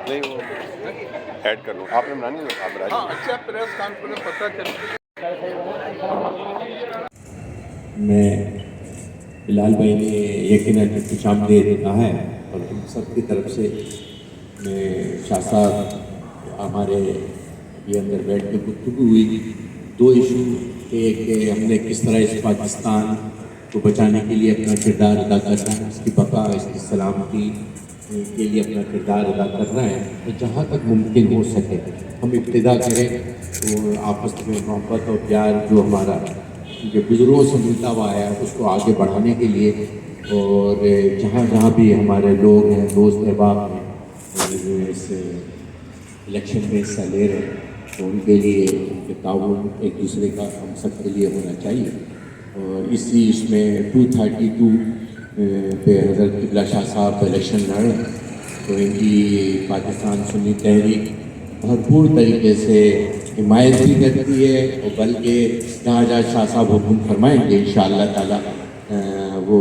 نہیں وہ ایڈ کر لوں، آپ نے بنانی ہے آپ بنا ہاں اچھا پریس کانفرنس پتہ چل۔ میں بلال بھائی نے یقیناً خوشامدید کہا ہے اور ہم سب کی طرف سے میں شاہ صاحب ہمارے یہ اندر بیٹھ کے گفتگو ہوئی، دو ایشو، ایک کہ ہم نے کس طرح اس پاکستان کو بچانے کے لیے اپنا کردار ادا کرنا ہے، اس کی بقا، اس کی سلامتی کے لیے اپنا کردار ادا کرنا ہے، تو جہاں تک ممکن ہو سکے ہم ابتدا کریں تو آپس میں محبت اور پیار جو ہمارا جو بزرگوں سے ملتا ہوا ہے اس کو آگے بڑھانے کے لیے، اور جہاں جہاں بھی ہمارے لوگ ہیں، دوست احباب ہیں جو اس الیکشن میں حصہ لے رہے ہیں، تو ان کے لیے ان کے تعاون ایک دوسرے کا ہم سب کے لیے ہونا چاہیے۔ اور اس میں 232 پہ حضرت قبلہ شاہ صاحب الیکشن لڑے تو ان کی پاکستان سنی تحریک بھرپور طریقے سے حمایت بھی کرتی ہے، اور بلکہ جہاں جہاں شاہ صاحب حکم فرمائیں گے انشاءاللہ تعالیٰ وہ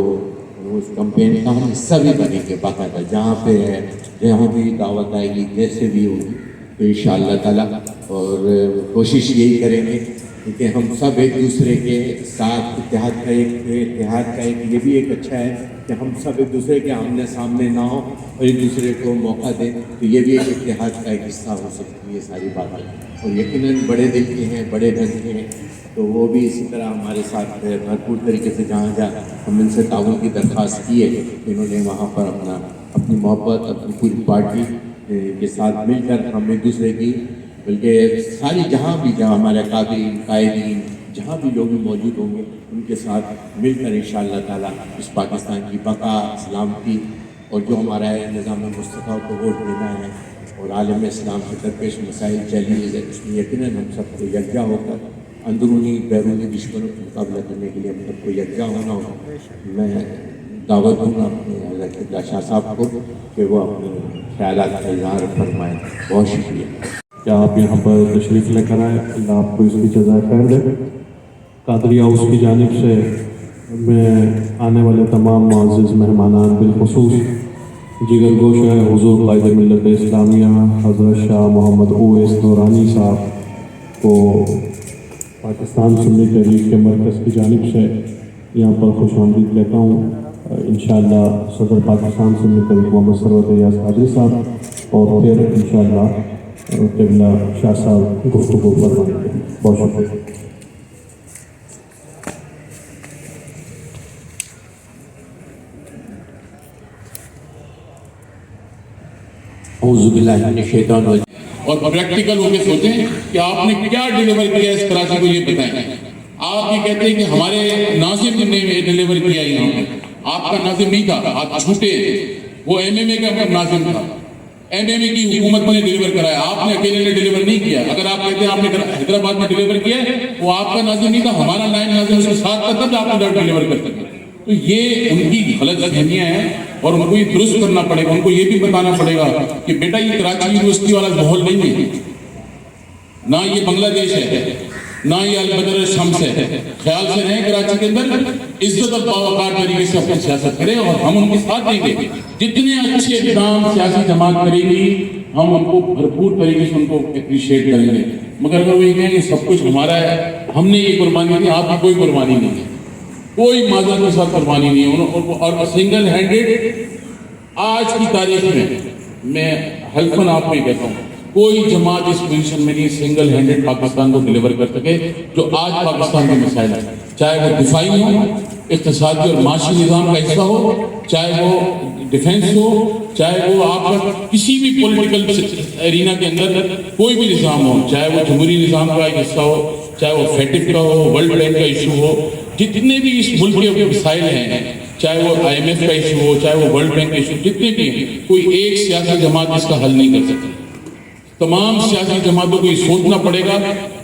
اس کمپین کا ہم حصہ بھی بنیں گے باقاعدہ، جہاں پہ ہے جہاں بھی دعوت آئے گی جیسے بھی ہوگی تو انشاءاللہ تعالیٰ، اور کوشش یہی کریں گے کیونکہ ہم سب ایک دوسرے کے ساتھ اتحاد کا ایک یہ بھی ایک اچھا ہے کہ ہم سب ایک دوسرے کے آمنے سامنے نہ ہوں اور ایک دوسرے کو موقع دیں، تو یہ بھی ایک اتحاد کا ایک حصہ ہو سکتی ہے ساری باتیں، اور یقیناً بڑے دل کے ہیں، بڑے ڈھنگ کے ہیں، تو وہ بھی اسی طرح ہمارے ساتھ بھرپور طریقے سے جہاں جہاں ہم ان سے تعاون کی درخواست کی ہے انہوں نے وہاں پر اپنی محبت اپنی پوری پارٹی کے ساتھ مل کر ہم ایک دوسرے کی، بلکہ ساری جہاں ہمارے قائدین جہاں بھی لوگ موجود ہوں گے ان کے ساتھ مل کر انشاءاللہ تعالیٰ اس پاکستان کی بقا، سلامتی اور جو ہمارا نظام مصطفیٰ کو ووٹ دینا ہے اور عالم اسلام کے درپیش مسائل چیلنجز ہے، اس میں یقیناً ہم سب کو یکجا ہو کر اندرونی بیرونی دشمنوں کا مقابلہ کرنے کے لیے ہم سب کو یکجا ہونا ہوگا۔ میں دعوت دوں گا اپنے حضرت قبلہ شاہ صاحب کو کہ وہ اپنے خیالات کا اظہار فرمائیں۔ بہت شکریہ کہ آپ یہاں پر تشریف لے کر آئے، اللہ آپ کو اس کی جزائے خیر دے۔ قادری ہاؤس کی جانب سے میں آنے والے تمام معزز مہمانان بالخصوص جگر گوش حضور قائد ملت اسلامیہ حضرت شاہ محمد اویس نورانی صاحب کو پاکستان سنی تحریک کے مرکز کی جانب سے یہاں پر خوش آمدید لیتا ہوں۔ انشاءاللہ صدر پاکستان سنی تحریک محمد ثروت ایاز قادری صاحب اور پھر انشاءاللہ قبلہ شاہ صاحب گفتگو فرمائیں گے۔ بہت شکریہ۔ اعوذ باللہ من الشیطان الرجیم۔ اور پریکٹیکل ہو کے سوچیں کہ آپ نے کیا ڈیلیور کیا اس کراچی کو، یہ بتائیں۔ آپ یہ کہتے ہیں کہ ہمارے ناظم نے ڈیلیور کیا یہاں پہ، آپ کا ناظم نہیں تھا، آپ چھوٹے، وہ ایم ایم اے کا ناظم تھا، ایم ایم اے کی حکومت نے ڈیلیور کرایا، آپ نے اکیلے نے ڈیلیور نہیں کیا۔ اگر آپ کہتے ہیں آپ نے حیدرآباد میں ڈیلیور کیا ہے، وہ آپ کا ناظم نہیں تھا، ہمارا نائب ناظم اس کے ساتھ تھا، تب آپ نے ڈیلیور کر سکتے۔ تو یہ ان کی غلط فہمیاں ہیں اور ان کو یہ درست کرنا پڑے گا، ان کو یہ بھی بتانا پڑے گا کہ بیٹا یہ کراچی یونیورسٹی والا ماحول نہیں ہے، نہ یہ بنگلہ دیش ہے، نہ یہ البدر الشمس ہے۔ خیال سے رہیں کراچی کے اندر، عزت اور باوقار طریقے سے اپنی سیاست کریں اور ہم ان کے ساتھ دیں گے۔ جتنے اچھے اقدام سیاسی جماعت کرے گی ہم ان کو بھرپور طریقے سے ان کو اپریشیٹ کریں گے، مگر اگر وہ یہ کہیں کہ سب کچھ ہمارا ہے، ہم نے یہ قربانی دی، آپ کی کوئی قربانی نہیں ہے، کوئی معذرت کے ساتھ قربانی نہیں ہے، اور سنگل ہینڈڈ آج کی تاریخ میں حلفاً آپ کو یہ کہتا ہوں کوئی جماعت اس پوزیشن میں نہیں سنگل ہینڈڈ پاکستان کو ڈیلیور کر سکے جو آج پاکستان کے مسائل ہیں، چاہے وہ دفاعی ہو، اقتصادی اور معاشی نظام کا حصہ ہو، چاہے وہ ڈیفنس ہو، چاہے وہ آپ کا کسی بھی پولیٹیکل ایرینا کے اندر کوئی بھی نظام ہو، چاہے وہ جمہوری نظام کا ایک حصہ ہو، چاہے وہ فیٹک کا ہو، ورلڈ بینک کا ایشو ہو، جتنے بھی اس ملک کے مسائل ہیں، چاہے وہ آئی ایم ایف کا ایشو ہو، چاہے وہ ورلڈ بینک کا ایشو، جتنے بھی ہیں، کوئی ایک سیاسی جماعت اس کا حل نہیں کر سکتی۔ تمام سیاسی جماعتوں کو یہ سوچنا پڑے گا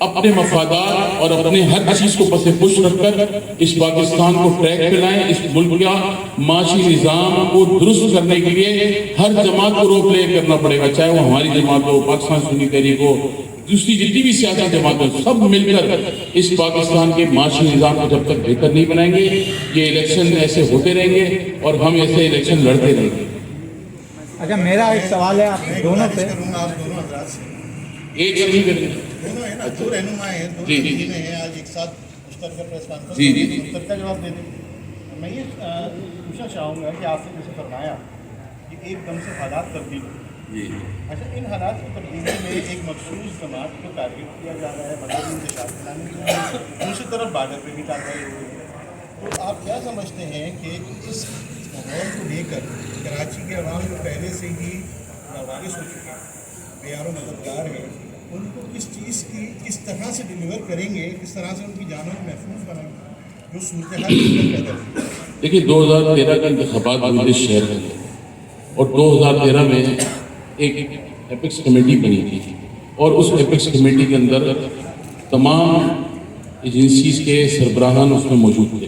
اپنے مفادات اور اپنے ہر چیز کو پس پش رکھ کر اس پاکستان کو ٹریک پہ لائیں، اس ملک کا معاشی نظام کو درست کرنے کے لیے ہر جماعت کو رول پلے کرنا پڑے گا، چاہے وہ ہماری جماعت ہو، پاکستان سنی تحریک ہو، دوسری جتنی بھی سیاسی جماعتیں سب مل کر اس پاکستان کے معاشی نظام کو جب تک بہتر نہیں بنائیں گے یہ الیکشن ایسے ہوتے رہیں گے اور ہم ایسے الیکشن لڑتے رہیں گے. اچھا میرا ایک سوال ہے آپ دونوں سے. آپ دونوں حضرات سے ایک نہیں کریں گے. دونوں ہیں نا دو رہنما ہیں دو جی ہیں آج ایک ساتھ مشترکہ پریس کانفرنس جی مشترکہ جواب دے دیں. میں یہ پوچھنا چاہوں گا کہ آپ نے جیسے فرمایا کہ ایک دم سے حالات تبدیل ہوئے. اچھا ان حالات کی تبدیلی میں ایک مخصوص جماعت کو ٹارگیٹ کیا جا رہا ہے مذہبی انتشار پھیلانے کے لیے, دوسری طرف بارڈر پہ بھی کارروائی ہو رہی ہے. تو آپ کیا سمجھتے ہیں کہ اس ماحول کو لے کر کراچی کے عوام کو پہلے سے ہی ناواقف ہو چکے ہیں, معیار و مددگار ہیں, ان کو کس چیز کی کس طرح سے ڈیلیور کریں گے, کس طرح سے ان کی جانوں کو محفوظ بنائیں گے جو صورتحال پیدا ہوئی؟ دیکھیے 2013 کے انتخابات ہوئے تھے شہر میں اور 2013 میں ایک ایپکس کمیٹی بنی تھی اور اس ایپکس کمیٹی کے اندر تمام ایجنسیز کے سربراہان اس میں موجود تھے.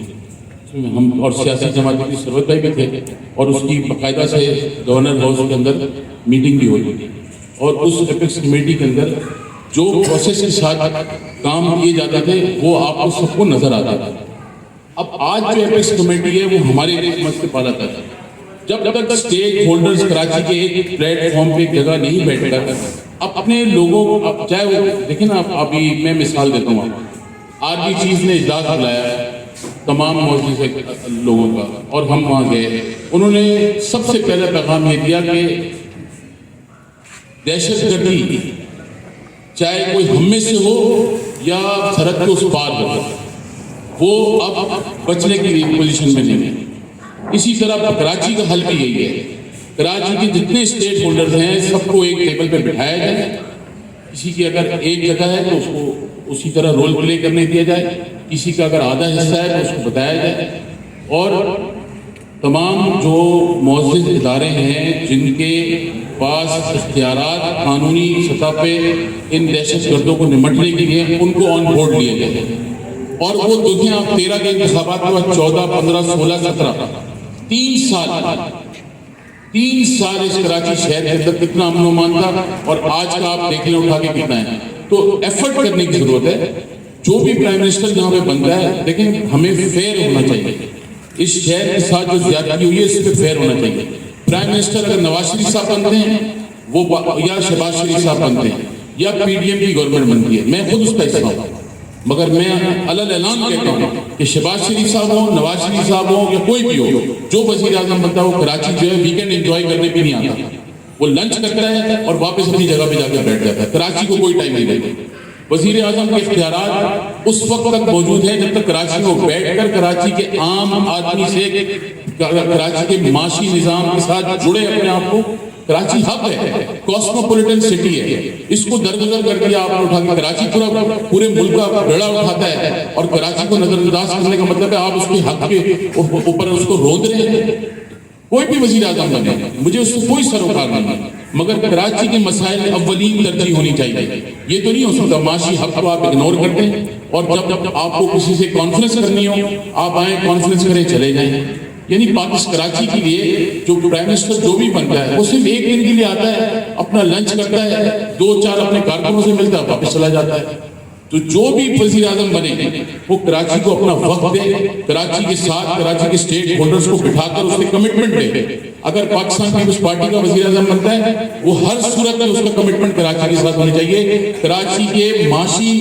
اس میں ہم اور سیاسی جماعتوں کی سرورت بھائی بھی تھے اور اس کی باقاعدہ سے گورنر ہاؤس کے اندر میٹنگ بھی ہوئی تھی اور اس ایپکس کمیٹی کے اندر جو پروسیس کے ساتھ کام کیے جاتے تھے وہ آپ کو سب کو نظر آتا تھا. اب آج جو ایپکس کمیٹی ہے وہ ہمارے حکومت سے پالا تھا. جب تک اسٹیک ہولڈرز کراچی کے ایک پلیٹ فارم پہ ایک جگہ نہیں بیٹھ کر اب اپنے لوگوں کو چاہے وہ دیکھیں نا ابھی میں مثال دیتا ہوں آر بی چیف نے اجلاس بلایا ہے تمام موجود لوگوں کا اور ہم وہاں گئے. انہوں نے سب سے پہلا پیغام یہ دیا کہ دہشت گردی چاہے کوئی ہم میں سے ہو یا سرحد کے اس پار ہو وہ اب بچنے کی پوزیشن میں نہیں ہے. اسی طرح کراچی کا حل بھی یہی ہے. کراچی کے جتنے اسٹیٹ ہولڈرز ہیں سب کو ایک ٹیبل پہ بٹھایا جائے. کسی کی اگر ایک جگہ ہے تو اس کو اسی طرح رول پلے کرنے دیا جائے, کسی کا اگر آدھا حصہ ہے تو اس کو بتایا جائے اور تمام جو معزز ادارے ہیں جن کے پاس اختیارات قانونی سطح پہ ان دہشت گردوں کو نمٹنے کے لیے ان کو آن بورڈ لیے جائے. اور وہ دیکھیں آپ 13 کے انتخابات کے بعد 14, 15, 16, 17 تین سال اس کراچی شہر کے اندر کتنا امن و امان تھا اور آج کا آپ دیکھ لیں اٹھا کے کتنا ہے. تو ایفرٹ کرنے کی ضرورت ہے. جو بھی پرائم منسٹر یہاں پہ بنتا ہے دیکھیں ہمیں فیئر ہونا چاہیے. اس شہر کے ساتھ جو زیادتی ہوئی ہے اس پہ فیئر ہونا چاہیے. پرائم منسٹر اگر نواز شریف صاحب بنتے ہیں وہ یا شہباز شریف صاحب بنتے ہیں یا پی ڈی ایم کی گورنمنٹ بنتی ہے, میں خود اس کا حصہ ہوں, مگر میں علل اعلان کہتا ہوں کہ شہباز شریف صاحب ہوں, نواز شریف صاحب ہوں یا کوئی بھی ہو, جو وزیر اعظم بنتا ہے وہ کراچی جو ہے ویکینڈ انجوائے کرنے بھی نہیں آتا. وہ لنچ کرتا ہے اور واپس اپنی جگہ پہ جا کے بیٹھ جاتا ہے. کراچی کو کوئی ٹائم نہیں دیتا. وزیر اعظم کے اختیارات اس وقت تک موجود ہیں جب تک کراچی کو بیٹھ کر کراچی کے عام آدمی سے کراچی کے معاشی نظام کے ساتھ جڑے اپنے آپ کو. کراچی ہب ہے, کاسموپولیٹن سٹی ہے, اس کو درگزر کر کے آپ اٹھا کے کراچی پورے ملک کا بیڑا اٹھاتا ہے اور کراچی کو نظر انداز کرنے کا مطلب ہے آپ اس کے حق کے اوپر اس کو روند رہے ہیں. کوئی بھی وزیر اعظم بنے مجھے اس کو کوئی سروکار نہیں ہے, مگر کراچی کے مسائل اولین ترجیح ہونی چاہیے. یہ تو نہیں ہو سکتا معاشی حق کو آپ اگنور کرتے ہیں اور جب آپ کو کسی سے کانفرنس کرنی ہو آپ آئیں کانفرنس کریں چلے جائیں. یعنی پاکستان کراچی کے لیے جو پرائم منسٹر جو بھی بنتا ہے وہ صرف ایک دن کے لیے آتا ہے, اپنا لنچ کرتا ہے, 2-4 اپنے کارکنوں سے ملتا ہے, واپس چلا جاتا ہے. تو جو بھی وزیر اعظم بنے وہ کراچی کو اپنا وقت دے, کراچی کے ساتھ کراچی کے اسٹیٹ ہولڈرز کو بٹھا کر اس سے کمٹمنٹ دے. اگر پاکستان پیپلز پارٹی کا وزیر اعظم بنتا ہے وہ ہر صورت میں اس کا کمٹمنٹ کراچی کے ساتھ ہونی چاہیے. کراچی کے معاشی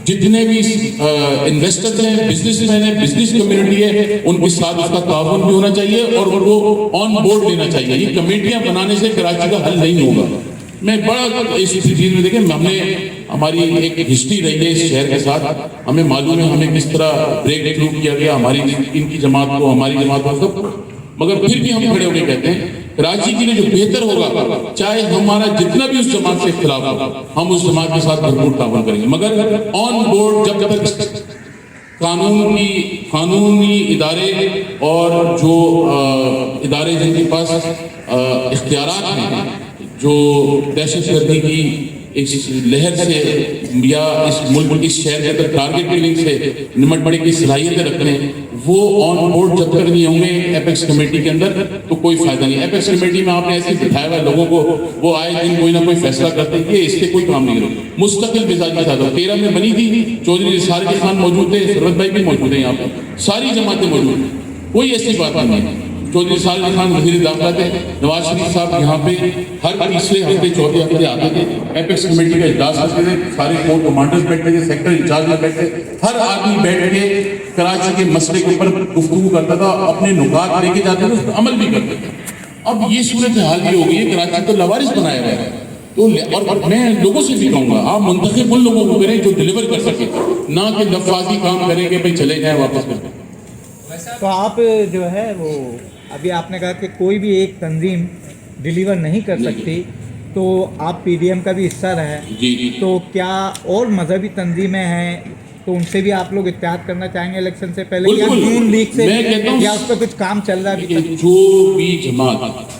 جتنے بھی انویسٹرز ہیں, بزنس مین ہیں, بزنس کمیونٹی ہے, ان کے ساتھ اس کا تعاون بھی ہونا چاہیے اور ان کو آن بورڈ لینا چاہیے. یہ کمیٹیاں بنانے سے کراچی کا حل نہیں ہوگا. میں بڑا اس چیز میں دیکھیں ہم نے ہماری ایک ہسٹری رہی ہے اس شہر کے ساتھ, ہمیں معلوم ہے ہمیں کس طرح بریک تھرو کیا گیا ہماری ان کی جماعت کو, ہماری جماعت کو, سب کو. مگر پھر بھی ہم کھڑے ہو کے کہتے ہیں کراچی کے لیے جو بہتر ہوگا چاہے ہمارا جتنا بھی اس جماعت سے اختلاف ہوگا ہم اس جماعت کے ساتھ بھرپور تعاون کریں گے. مگر آن بورڈ جب تک قانونی ادارے اور جو ادارے جن کے پاس اختیارات ہیں جو دہشت گردی کی اس لہر سے یا اس ملک اس شہر کے اندر ٹارگیٹ کلنگ سے نمٹنے کی صلاحیتیں رکھنے، وہ آن بورڈ جب تک نہیں ہوں گے ایپیکس کمیٹی کے اندر تو کوئی فائدہ نہیں. ایپیکس کمیٹی میں آپ نے ایسے بٹھایا ہوا ہے لوگوں کو، وہ آئے دن کوئی نہ کوئی فیصلہ کرتے ہیں کہ اس سے کوئی کام نہیں کرو. مستقل مزاج کے ساتھ 13 میں بنی تھی، چودھری رسال کے خان موجود تھے، سرت بھائی بھی موجود ہیں یہاں پر، ساری جماعتیں موجود ہیں، کوئی ایسی بات نہیں ہے. چودھری رسال خان وزیر داخلہ تھے، نواز شریف صاحب یہاں پہ ہر تیسرے ہفتے چوتھے ہفتے آتے تھے، ایپیکس کمیٹی کا اجلاس کرتے تھے، سارے کور کمانڈرز بیٹھتے تھے، سیکٹر انچارج بیٹھتے تھے، ہر آدمی بیٹھ کے کراچی کے مسئلے کے اوپر گفتگو کرتا تھا، اپنے نکات لے کے جاتے تھے، اس پر عمل بھی کرتے تھے. اب یہ صورتحال یہ ہو گئی ہے، کراچی تو لوارث بنایا گیا ہے. تو اور میں لوگوں سے بھی کہوں گا آپ منتخب ان لوگوں کو کریں جو ڈیلیور کر سکیں، نہ کہ لفاظی کام کریں کہ بھائی چلے جائیں واپس کریں. تو آپ جو ہے وہ ابھی آپ نے کہا کہ کوئی بھی ایک تنظیم ڈیلیور نہیں کر سکتی، تو آپ پی ڈی ایم کا بھی حصہ رہے، جی تو کیا اور مذہبی تنظیمیں ہیں تو ان سے بھی آپ لوگ اتحاد کرنا چاہیں گے الیکشن سے پہلے، یا بالکل. نون لیگ سے، میں کہتا ہوں یا اس پہ کچھ کام چل رہا ہے ابھی تک؟ جو بھی جماعت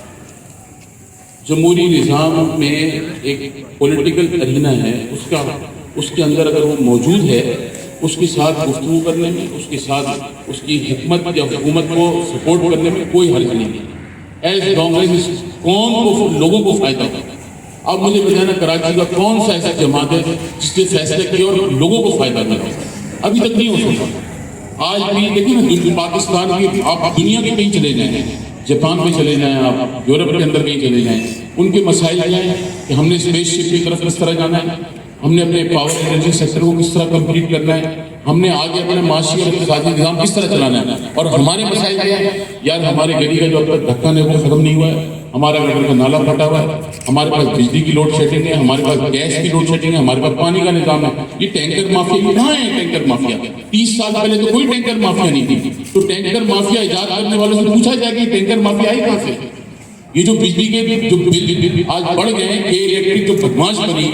جمہوری نظام میں ایک پولیٹیکل ارینا ہے، اس کے اندر اگر وہ موجود ہے، اس کے ساتھ گفتگو کرنے میں، اس کے ساتھ اس کی حکمت یا حکومت کو سپورٹ کرنے میں کوئی حرج نہیں ہے. ایز لانگ ایز اس قوم کو، لوگوں کو فائدہ ہو. اب مجھے بتانا کراچی کا کون سا ایسا جماعت ہے جس نے فیصلے کیے اور لوگوں کو فائدہ ملا؟ ابھی تک نہیں ہو سکتا. آج بھی دیکھیں نا، پاکستان کی آپ دنیا کے کہیں چلے جائیں، جاپان میں چلے جائیں، آپ یورپ کے اندر کہیں چلے جائیں، ان کے مسائل یہ ہیں کہ ہم نے اسپیس شپ کی طرف کس طرح جانا ہے، ہم نے اپنے پاور انرجی سیکٹر کو کس طرح کمپلیٹ کرنا ہے، ہم نے آگے اپنا معاشی اور اقتصادی نظام کس طرح چلانا ہے. اور ہمارے مسائل کیا ہے یار، ہمارے گلی کا جو اب تک ڈھکن ہے وہ ختم نہیں ہوا ہے، ہمارا گٹر کا نالا پھٹا ہوا ہے، ہمارے پاس بجلی کی لوڈ شیڈنگ ہے، ہمارے پاس گیس کی لوڈ شیڈنگ ہے، ہمارے پاس پانی کا نظام ہے. یہ ٹینکر مافیا کہاں ہے؟ ٹینکر مافیا 30 سال پہلے تو کوئی ٹینکر مافیا نہیں تھی. تو ٹینکر مافیا ایجاد کرنے والوں سے پوچھا جائے کہ ٹینکر مافیا آئی کہاں سے؟ یہ جو بجلی کے جو بل آج بڑھ گئے ہیں، کہ الیکٹرک جو بدماش بنی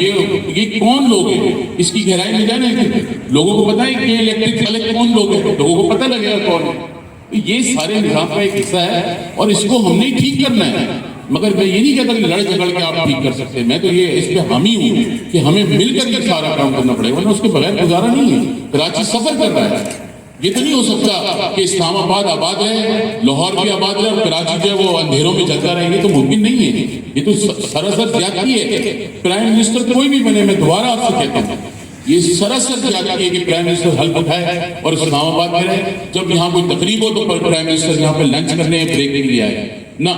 یہ کون لوگ ہیں؟ اس کی گہرائی میں جانا ہے، لوگوں کو پتہ ہے کہ الیکٹرک والے کون لوگ ہیں، لوگوں کو پتہ لگے گا کون ہے. یہ سارے نظام کا ایک حصہ ہے اور اس کو ہم نے ٹھیک کرنا ہے. مگر میں یہ نہیں کہتا کہ لڑ جھگڑ کے آپ ٹھیک کر سکتے ہیں. میں تو یہ اس پہ حامی ہوں کہ ہمیں مل کر یہ سارا کام کرنا پڑے گا، ورنہ اس کے بغیر گزارا نہیں ہے. کراچی سفر کر رہا ہے. یہ تو نہیں ہو سکتا کہ اسلام آباد آباد رہے، لاہور بھی آباد رہے اور کراچی جو ہے وہ اندھیروں میں جلتا رہے. یہ تو ممکن نہیں ہے، یہ تو سراسر زیادتی ہے. پرائم منسٹر کوئی بھی بنے، میں دوبارہ آپ سے کہتا ہوں، یہ سراسر زیادتی ہے کہ پرائم منسٹر حلف اٹھائے اور اسلام آباد میں رہے. جب یہاں کوئی تقریب ہو تو پرائم منسٹر یہاں پہ لنچ کرنے بریک کے لیے آئے. نہ،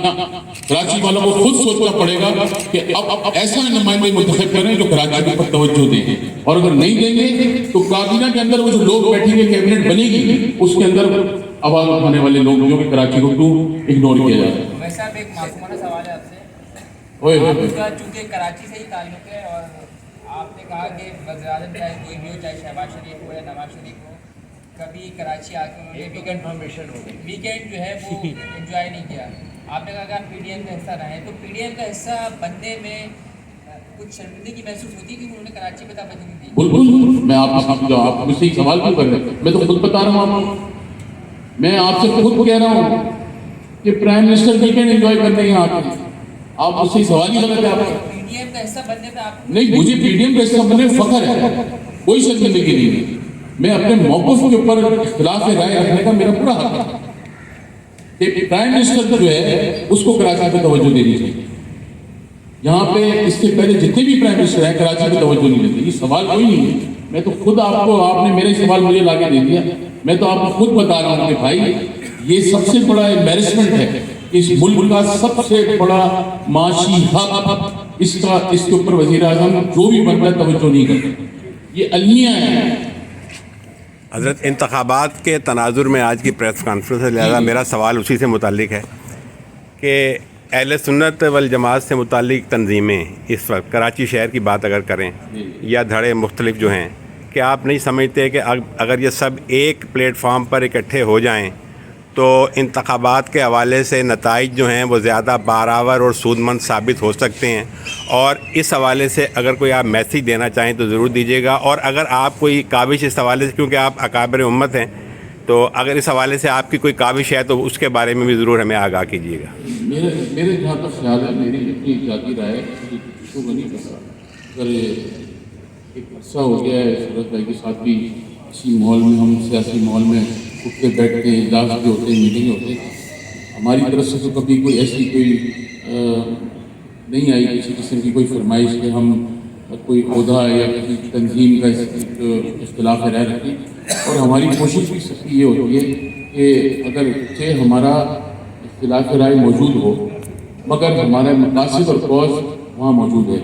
کراچی والوں کو خود سوچنا پڑے گا کہ اب ایسا نمائندے منتخب کریں جو کراچی پر توجہ دیں، اور اگر نہیں دیں گے تو کابینہ کے اندر وہ جو لوگ بیٹھیں گے، کیبنٹ بنے گی، اس کے اندر آواز اٹھانے والے لوگ جو کہ کراچی کو کیوں اگنور کیا جائے. بھائی صاحب ایک معصومانہ سوال ہے آپ ہوئے سے. آپ کا چونکہ کراچی سے ہی تعلق ہے اور آپ نے کہا کہ وزیر اعظم چاہے کوئی بھی ہو، چاہے شہباز شریف ہو یا نواز شریف ہو، کبھی کراچی آ کے انہوں نے ویکینڈ جو ہے وہ انجوائے نہیں کیا. آپ نے کہا کہ آپ پی ڈی ایم کا حصہ رہے ہیں، تو پی ڈی ایم کا حصہ بننے میں کچھ شرمندگی محسوس ہوتی کہ انہوں نے کراچی پہ توجہ نہیں دی؟ بالکل. میں آپ مجھ سے ہی سوال کیوں کر رہے ہیں؟ میں تو خود بتا رہا ہوں آپ کو. میں آپ سے خود کہہ رہا ہوں کہ پرائم منسٹر ویکینڈ انجوائے کرنے یہاں آتے ہیں. آپ مجھ سے ہی سوال ہی لگا آپ کو. پی ڈی ایم کا حصہ بننے پہ آپ نہیں، مجھے پی ڈی ایم کا حصہ بننے میں فخر ہے، کوئی شرمندگی نہیں ہے. میں اپنے موقف کے اوپر اختلاف رائے رکھنے کا میرا پورا حق ہے. پرائم منسٹر جو ہے اس کو کراچی پہ توجہ دینی چاہیے. یہاں پہ اس سے پہلے جتنے بھی پرائم منسٹر ہیں کراچی پہ توجہ نہیں دیتے. یہ سوال کوئی نہیں ہے. میں تو خود آپ نے میرے سوال مجھے لا کے دے دیا. میں تو آپ کو خود بتا رہا ہوں کہ بھائی یہ سب سے بڑا ایمبیرسمنٹ ہے. اس ملک کا سب سے بڑا معاشی حق، اس کے اوپر وزیر اعظم جو بھی بنتا ہے توجہ نہیں کرتا. یہ المیہ ہے. حضرت انتخابات کے تناظر میں آج کی پریس کانفرنس ہے، لہذا میرا سوال اسی سے متعلق ہے کہ اہل سنت والجماعت سے متعلق تنظیمیں اس وقت کراچی شہر کی بات اگر کریں یا دھڑے مختلف جو ہیں، کہ آپ نہیں سمجھتے کہ اگر یہ سب ایک پلیٹ فارم پر اکٹھے ہو جائیں تو انتخابات کے حوالے سے نتائج جو ہیں وہ زیادہ بارآور اور سودمند ثابت ہو سکتے ہیں؟ اور اس حوالے سے اگر کوئی آپ میسیج دینا چاہیں تو ضرور دیجیے گا. اور اگر آپ کوئی کاوش اس حوالے سے، کیونکہ آپ اکابر امت ہیں، تو اگر اس حوالے سے آپ کی کوئی کاوش ہے تو اس کے بارے میں بھی ضرور ہمیں آگاہ کیجیے گا. میرے جہاں تک خیال ہے، میری اتنی ذاتی رائے کسی کو نہیں پتا اگر ایک عرصہ ہو گیا ہے سورت بھائی کے ساتھ بھی اسی ماحول میں، ہم سیاسی ماحول میں اٹھتے بیٹھتے ہیں، اجلاس بھی ہوتے ہیں، میٹنگ ہوتے ہیں، ہماری طرف سے تو کبھی کوئی ایسی کوئی نہیں آئی کسی قسم کی کوئی فرمائش کہ ہم کوئی عہدہ یا کسی تنظیم کا اختلاف رائے رکھیں. اور ہماری کوشش بھی سب کی یہ ہوتی ہے کہ اگر ہمارا اختلاف رائے موجود ہو مگر ہمارا مقاصد اور کاز وہاں موجود ہے.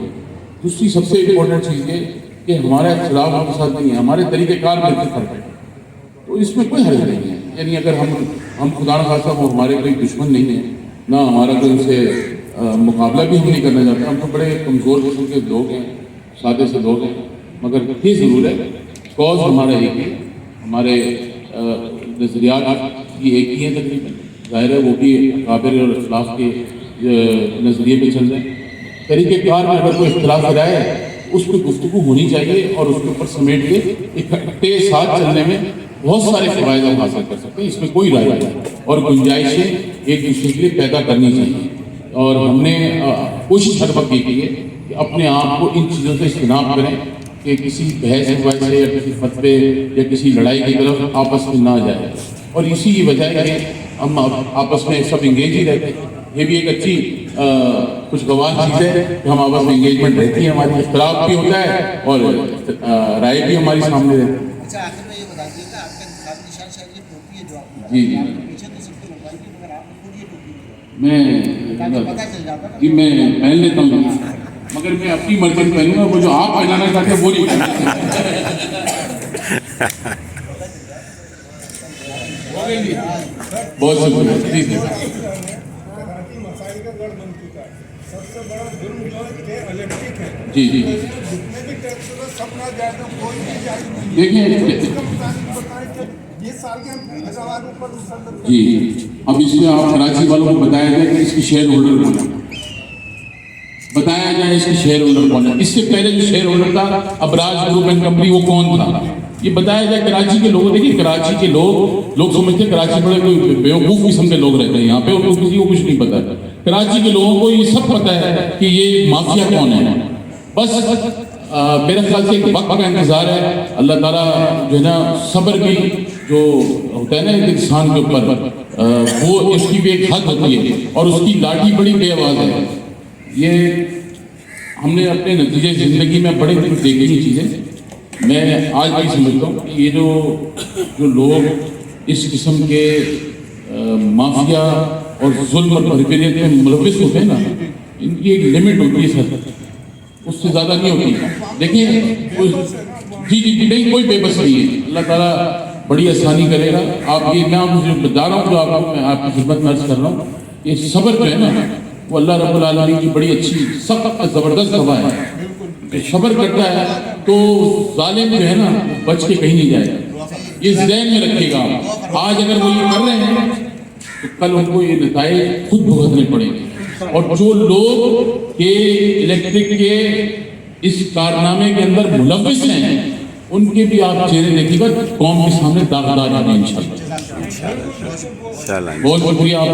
دوسری سب سے امپورٹنٹ چیز یہ کہ ہمارا اختلاف ان کے ساتھ نہیں ہے، ہمارے طریقہ کار میں فرق ہے، تو اس میں کوئی حرج نہیں ہے. یعنی اگر ہم خدا نخواستہ وہ ہمارے کوئی دشمن نہیں ہیں، نہ ہمارا کوئی ان سے مقابلہ بھی ہم نہیں کرنا چاہتے. ہم تو بڑے کمزور قسم کے لوگ ہیں، سادے سے لوگ ہیں، مگر یہ ضرور ہے کاز ہمارا ایک ہے، ہمارے نظریات کی ایک ہی ہیں تقریباً. ظاہر ہے وہ بھی اکابر اور اخلاق کے نظریے پہ چل رہے ہیں. طریقہ کار میں اگر کوئی اختلاف رائے ہے اس پہ گفتگو ہونی چاہیے اور اس کے اوپر سمیٹ کے اکٹھے ساتھ چلنے میں بہت سارے فوائد ہم حاصل کر سکتے ہیں. اس میں کوئی رائے نہیں اور گنجائشیں ایک دوسرے کے لیے پیدا کرنی چاہیے. اور ہم نے کوشش ہر وقت یہ کی ہے کہ اپنے آپ کو ان چیزوں سے اجتناب کریں کہ کسی بحث سے یا کسی فتوے یا کسی لڑائی کی طرف آپس میں نہ جائے. اور اسی کی وجہ ہے کہ ہم آپس میں سب انگیج ہی رہتے ہیں. یہ بھی ایک اچھی خوشگوار چیز ہے کہ ہم آپس میں انگیجمنٹ رہتی ہے، ہماری اختلاف بھی ہوتا ہے اور رائے بھی ہماری سامنے رہتی ہے. اچھا آخر میں یہ بتا دیجیے کہ آپ کا انتخابی نشان شاید یہ ٹوپی ہے جو آپ جی پیچھے تو سب کو لگائی تھی مگر آپ نے خود یہ ٹوپی ہے تاکہ پتہ چل جاتا نا. جی میں پہن لیتا ہوں مگر میں اپنی مرضی میں پہنوں گا، وہ جو آپ پہنانا چاہتے ہیں وہ نہیں بہت شکریہ. جی جی مسائل کا گڑھ بن چکا ہے. سب سے بڑا جرم جو ہے الیکٹرک ہے. جی جی جتنے بھی ٹیکس ہوگا سب نہ جائے گا، کوئی بھی جائز نہیں. دیکھیں اس کا مطابق بتائیں کہ یہ سال کے 20,000 اوپر مسلط جی اب اس میں آپ کراچی والوں کو بتایا جائے کہ اس کی شیئر ہولڈر کون ہے، بتایا جائے اس کی شیئر ہولڈر کون ہے. اس سے پہلے جو شیئر ہولڈر تھا ابراج گروپ اینڈ کمپنی وہ کون تھا یہ بتایا جائے. کراچی کے لوگ دیکھیے، کراچی کے لوگ سمجھتے ہیں کراچی بڑے کوئی بیوقوف قسم کے لوگ رہتے ہیں یہاں پہ، ان کو کسی کو کچھ نہیں پتا. کراچی کے لوگوں کو یہ سب پتا ہے کہ یہ مافیا کون ہے. بس میرے خیال سے ایک وقت کا انتظار ہے. اللہ تعالیٰ جو ہے نا صبر بھی جو ہوتا ہے نا ایک انسان کے اوپر، وہ اس کی بھی ایک حد ہوتی ہے اور اس کی لاٹھی بڑی بے آواز ہے. یہ ہم نے اپنے نتیجے زندگی میں بڑے دیکھی یہ چیزیں. میں آج بھی سمجھتا ہوں کہ یہ جو لوگ اس قسم کے مافیا اور ظلم اور بھرپیریت میں ملوث ہوتے ہیں نا، ان کی ایک لمٹ ہوتی ہے سر، اس سے زیادہ نہیں ہوتی. دیکھیے جی جی نہیں کوئی بے بس نہیں ہے. اللہ تعالیٰ بڑی آسانی کرے گا. آپ یہ میں مجھے بتا رہا ہوں جو آپ کو میں آپ کی خدمت میں عرض کر رہا ہوں، یہ صبر جو ہے نا وہ اللہ رب العالمین کی بڑی اچھی سخت زبردست دوا ہے. صبر کرتا ہے تو ظالم جو ہے نا بچ کے کہیں نہیں جائے. یہ ذہن میں رکھیے گا. آج اگر وہ یہ کر رہے ہیں تو کل ان کو یہ نتائج خود بھگتنے پڑیں گے. اور جو لوگ یہ الیکٹرک کے اس کارنامے کے اندر ملوث ہیں ان کے بھی آپ چہرے دیکھیے گا قوم کے سامنے داغدار ہیں انشاءاللہ. بہت شکریہ آپ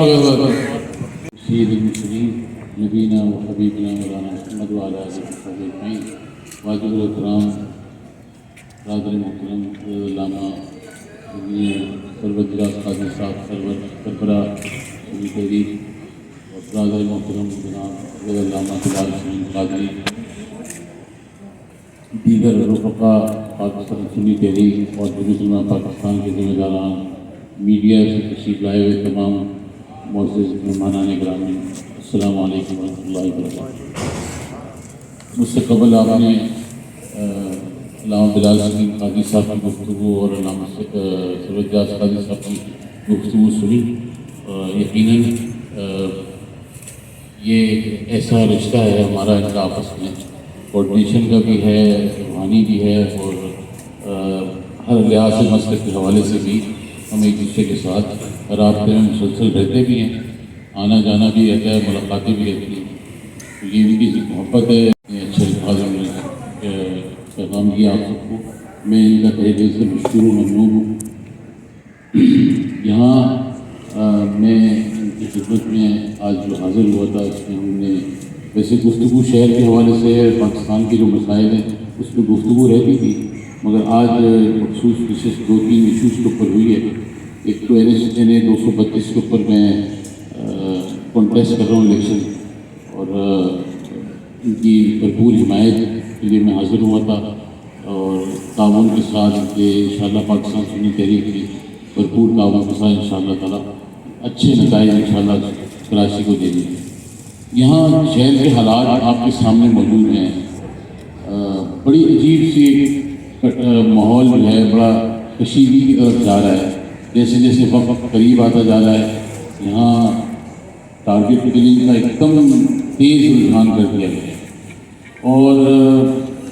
سید المرسلین نبینا و حبیبنا مولانا محمد وعلی آلہ وصحبہ اجمعین. واجب الاحترام برادر محترم علامہ سرور جراس قاضی صاحب سربراہ سنی تحریک اور برادر محترم جناب علامہ بلال حسین قادری، دیگر رفقا پاکستان سنی تحریک اور جمعیت علماء پاکستان کے ذمہ داران، میڈیا سے تشریف لائے ہوئے تمام معزز مہمانان گرامی، السلام علیکم ورحمۃ اللہ وبرکاتہ. مجھ سے قبل آپ نے علامہ بلال حسین قاضی صاحب کی گفتگو اور علامہ سرور جراس قاضی صاحب کی گفتگو سنی. یقیناً یہ ایسا رشتہ ہے ہمارا ان کا آپس میں، کوآرڈینیشن کا بھی ہے، روحانی بھی ہے، اور ہر لحاظ سے مسلک کے حوالے سے بھی ہم ایک دوسرے کے ساتھ رابطے میں مسلسل رہتے بھی ہیں، آنا جانا بھی رہتا ہے، ملاقاتیں بھی رہتی ہیں. تو یہ ان کی محبت ہے. اچھے الفاظوں میں پیغام دیا آپ سب کو. میں ان کا تہہ دل سے مشکور و ممنون ہوں. یہاں میں ان کی خدمت میں آج جو حاضر ہوا تھا اس میں ہم نے ویسے گفتگو شہر کے حوالے سے پاکستان کے جو مسائل ہیں اس پہ گفتگو رہتی تھی، مگر آج مخصوص وشیش 2-3 ایشوز کے اوپر ہوئی ہے. ایک تو NSA نے 232 کے اوپر میں کانٹیسٹ کر رہا ہوں الیکشن، اور ان کی بھرپور حمایت کے لیے میں حاضر ہوا تھا، اور تعاون کے ساتھ کہ انشاءاللہ پاکستان سنی تحریک کی بھرپور تعاون کے ساتھ انشاءاللہ تعالیٰ اچھے نتائج انشاءاللہ کراچی کو دیں گے. یہاں شہر کے حالات آپ کے سامنے موجود ہیں. بڑی عجیب سی ماحول جو ہے بڑا کشیدگی کی طرف جا رہا ہے. جیسے جیسے وقت قریب آتا جا رہا ہے یہاں ٹارگیٹ کلنگ کا ایک دم تیز رجحان کر دیا گیا ہے، اور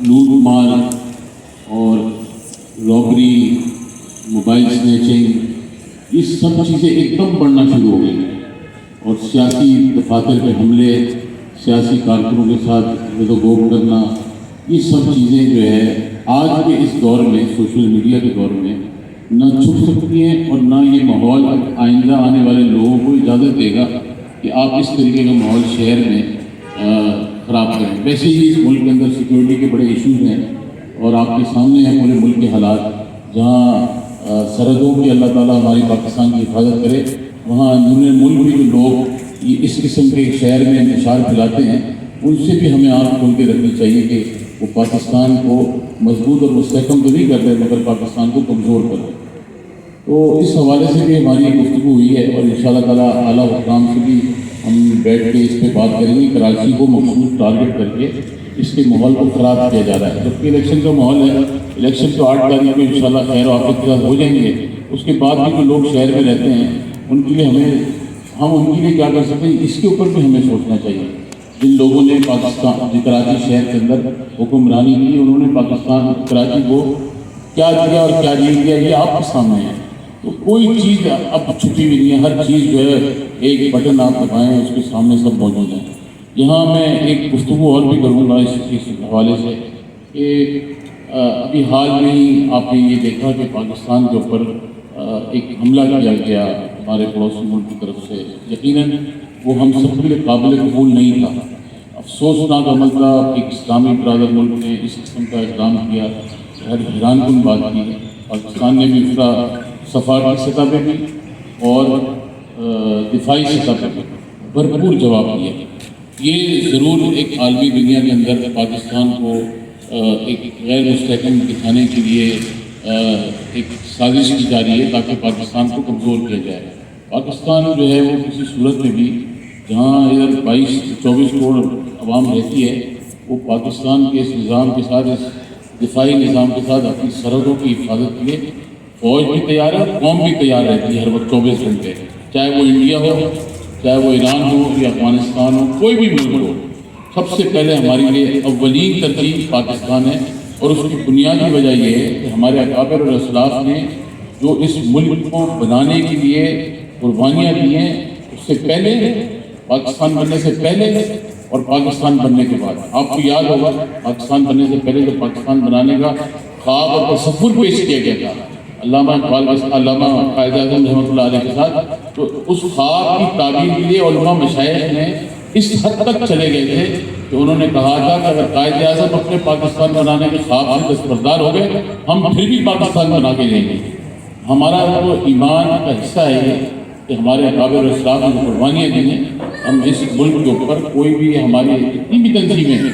لوٹ مار اور رابری، موبائل سنیچنگ، یہ سب چیزیں ایک دم بڑھنا شروع ہو گئی ہیں. اور سیاسی دفاتر پہ حملے، سیاسی کارکنوں کے ساتھ رد و گوب کرنا، یہ سب چیزیں جو ہے آج کے اس دور میں، سوشل میڈیا کے دور میں نہ چھپ سکتی ہیں، اور نہ یہ ماحول آئندہ آنے والے لوگوں کو اجازت دے گا کہ آپ اس طریقے کا ماحول شہر میں خراب کریں. ویسے ہی اس ملک کے اندر سیکورٹی کے بڑے ایشوز ہیں، اور آپ کے سامنے ہیں پورے ملک کے حالات. جہاں سرحدوں کی اللہ تعالیٰ ہماری پاکستان کی حفاظت کرے، وہاں اندرون ملک بھی جو لوگ یہ اس قسم کے شہر میں انتشار پھیلاتے ہیں ان سے بھی ہمیں آنکھ کھول کے رکھنی چاہیے کہ وہ پاکستان کو مضبوط اور مستحکم تو نہیں کر رہے مگر پاکستان کو کمزور کر رہے. تو اس حوالے سے بھی ہماری گفتگو ہوئی ہے، اور انشاءاللہ تعالیٰ اعلیٰ حکام سے بھی ہم بیٹھ کے اس پہ بات کریں گے. کراچی کو مخصوص ٹارگیٹ کر کے اس کے ماحول کو خراب کیا جا رہا ہے. جبکہ الیکشن کا ماحول ہے، الیکشن تو 8 تاریخ کو انشاءاللہ خیر و عافیت کے ساتھ ہو جائیں گے. اس کے بعد بھی جو لوگ شہر میں رہتے ہیں ان کے لیے ہم ان کے لیے کیا کر سکتے ہیں، اس کے اوپر بھی ہمیں سوچنا چاہیے. جن لوگوں نے پاکستان کراچی شہر کے اندر حکمرانی کی، انہوں نے پاکستان کراچی کو کیا دیا اور کیا نہیں دیا یہ آپ کے سامنے ہے. تو کوئی چیز اب چھپی ہوئی نہیں ہے، ہر چیز جو ہے ایک بٹن آپ دبائیں اس کے سامنے سب موجود ہیں. یہاں میں ایک گفتگو اور بھی کروں گا اس حوالے سے کہ ابھی حال میں ہی آپ نے یہ دیکھا کہ پاکستان کے اوپر ایک حملہ کیا گیا ہمارے پڑوسی ملک کی طرف سے. یقیناً وہ ہم سب کے لیے قابل قبول نہیں تھا، افسوسناک عمل تھا. ایک اسلامی برادر ملک نے اس قسم کا اقدام کیا، حیران کن بات کی ہے. پاکستان نے بھی اس کا سفارتی سطح پہ بھی اور دفاعی سطح پہ بھی بھرپور جواب دیا. یہ ضرور ایک عالمی دنیا کے اندر پاکستان کو ایک غیر مستحکم دکھانے کے لیے ایک سازش کی جا رہی ہے تاکہ پاکستان کو کمزور کیا جائے. پاکستان جو ہے وہ کسی صورت میں بھی، جہاں ادھر 22-24 کروڑ عوام رہتی ہے، وہ پاکستان کے اس نظام کے ساتھ، اس دفاعی نظام کے ساتھ اپنی سرحدوں کی حفاظت کے لیے فوج بھی تیار ہے، قوم بھی تیار رہتی ہے ہر وقت 24 گھنٹے. چاہے وہ انڈیا ہو، چاہے وہ ایران ہو یا افغانستان ہو، کوئی بھی ملک ہو، سب سے پہلے ہمارے لیے اولین ترجیح پاکستان ہے. اور اس کی بنیادی وجہ یہ ہے کہ ہمارے اکابر اور اسلاف نے جو اس ملک کو بنانے کے لیے قربانیاں دی ہیں، اس سے پہلے، پاکستان بننے سے پہلے اور پاکستان بننے کے بعد. آپ کو یاد ہوگا پاکستان بننے سے پہلے جو پاکستان بنانے کا خواب اور تصور پیش کیا گیا تھا علامہ قائد اعظم رحمۃ اللہ علیہ کے ساتھ، تو اس خواب کی تعبیر کے لیے علماء مشائخ نے اس حد تک چلے گئے تھے کہ انہوں نے کہا تھا کہ اگر قائد اعظم اپنے پاکستان بنانے کے خواب سے دستبردار ہو گئے، ہم پھر بھی پاکستان بنا کے دیں گے. ہمارا وہ ایمان کا حصہ ہے کہ ہمارے اکابر اور اسلاف نے قربانیاں دی ہیں. ہم اس ملک کے اوپر کوئی بھی ہماری اتنی بھی تنظیمیں،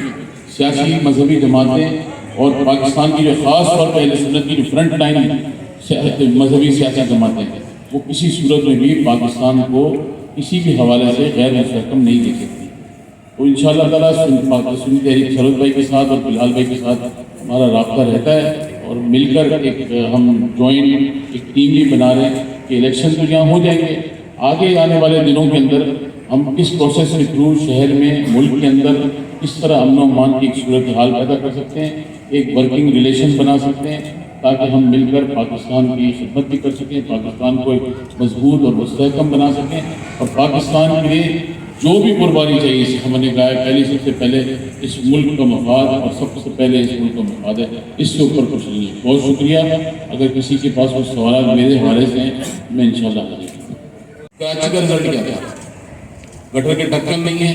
سیاسی مذہبی جماعتیں اور پاکستان کی جو خاص طور پر اہل سنت کی جو فرنٹ لائن مذہبی سیاسی جماعتیں ہیں، وہ کسی صورت میں بھی پاکستان کو کسی بھی حوالے سے غیر مستحکم نہیں دے سکتی. تو انشاءاللہ تعالیٰ سنی تحریک سرود بھائی کے ساتھ اور بلال بھائی کے ساتھ ہمارا رابطہ رہتا ہے، اور مل کر ایک ہم جوائنٹ ایک ٹیم بھی بنا رہے ہیں کہ الیکشن تو یہاں ہو جائیں گے. آگے آنے والے دنوں کے اندر ہم کس پروسیس کے تھرو شہر میں، ملک کے اندر کس طرح امن و امان کی ایک صورتحال پیدا کر سکتے ہیں، ایک ورکنگ ریلیشن بنا سکتے ہیں تاکہ ہم مل کر پاکستان کی خدمت بھی کر سکیں، پاکستان کو ایک مضبوط اور مستحکم بنا سکیں. اور پاکستان کے لیے جو بھی قربانی چاہیے، ہم نے کہا ہے پہلے سب سے پہلے اس ملک کا مفاد، اور سب سے پہلے اس ملک کا مفاد ہے، اس سے اوپر کچھ نہیں ہے. بہت شکریہ. اگر کسی کے پاس کوئی سوالات میرے حوالے سے ہیں میں انشاءاللہ حاضر ہوں. کراچی کا رزلٹ کیا تھا؟ گٹر کے ڈھکن نہیں ہے،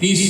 30